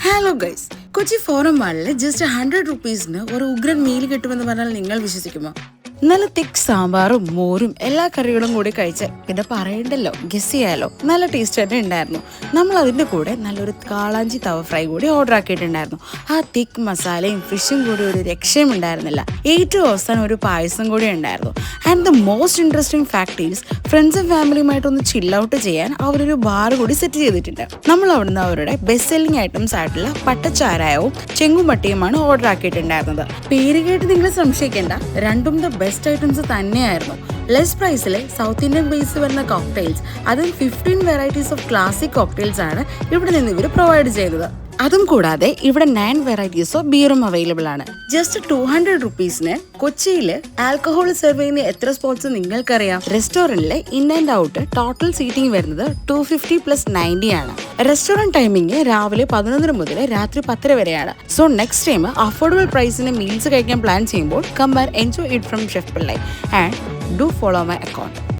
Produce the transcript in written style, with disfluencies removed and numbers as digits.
Hello guys, Kochi forum മാളിൽ just 100 റുപ്പീസിന് ഒരു ഉഗ്രൻ മീൽ കിട്ടുമെന്ന് പറഞ്ഞാൽ നിങ്ങൾ വിശ്വസിക്കുമോ? നല്ല തിക്ക് സാമ്പാറും മോരും എല്ലാ കറികളും കൂടി കഴിച്ച് പിന്നെ പറയണ്ടല്ലോ, ഗസ് ചെയ്യാലോ, നല്ല ടേസ്റ്റ് തന്നെ ഉണ്ടായിരുന്നു. നമ്മൾ അതിൻ്റെ കൂടെ നല്ലൊരു കാളാഞ്ചി തവ ഫ്രൈ കൂടി ഓർഡർ ആക്കിയിട്ടുണ്ടായിരുന്നു. ആ തിക്ക് മസാലയും ഫിഷും കൂടി ഒരു രക്ഷയും ഉണ്ടായിരുന്നില്ല. ഏറ്റവും അവസാനം ഒരു പായസം കൂടി ഉണ്ടായിരുന്നു. And the most interesting fact is ഫ്രണ്ട്സും ഫാമിലിയുമായിട്ടൊന്ന് ചിൽ ഔട്ട് ചെയ്യാൻ അവരൊരു ബാർ കൂടി സെറ്റ് ചെയ്തിട്ടുണ്ട്. നമ്മൾ അവിടുന്ന് അവരുടെ ബെസ്റ്റ് സെല്ലിംഗ് ഐറ്റംസ് ആയിട്ടുള്ള പട്ടച്ചാരായവും ചെങ്കുമട്ടിയുമാണ് ഓർഡർ ആക്കിയിട്ടുണ്ടായിരുന്നത്. പേര് കേട്ട് നിങ്ങൾ സംശയിക്കേണ്ട, രണ്ടും ദ ബെസ്റ്റ് ഐറ്റംസ് തന്നെയായിരുന്നു. ലെസ് പ്രൈസിൽ സൗത്ത് ഇന്ത്യൻ ബേസ് വരുന്ന കോക്ടെയിൽസ്, അതും 15 വെറൈറ്റീസ് ഓഫ് ക്ലാസിക് കോക്ടെയിൽസ് ആണ് ഇവിടെ നിന്ന് ഇവർ പ്രൊവൈഡ് ചെയ്തത്. അതും കൂടാതെ ഇവിടെ 9 വെറൈറ്റീസ് ഓഫ് ബിയറും അവൈലബിൾ ആണ്. ജസ്റ്റ് 200 റുപ്പീസിന് കൊച്ചിയിൽ ആൽക്കഹോൾ സെർവ് ചെയ്യുന്ന എത്ര സ്പോട്സ് നിങ്ങൾക്കറിയാം? റെസ്റ്റോറന്റിലെ in and out total seating വരുന്നത് 250 + 90 ആണ്. റെസ്റ്റോറന്റ് ടൈമിംഗ് രാവിലെ 11 മുതൽ രാത്രി 10 വരെയാണ്. സോ നെക്സ്റ്റ് ടൈം അഫോർഡബിൾ പ്രൈസിന് മീൽസ് കഴിക്കാൻ പ്ലാൻ ചെയ്യുമ്പോൾ come and enjoy it from chef Pillai. And do follow my account.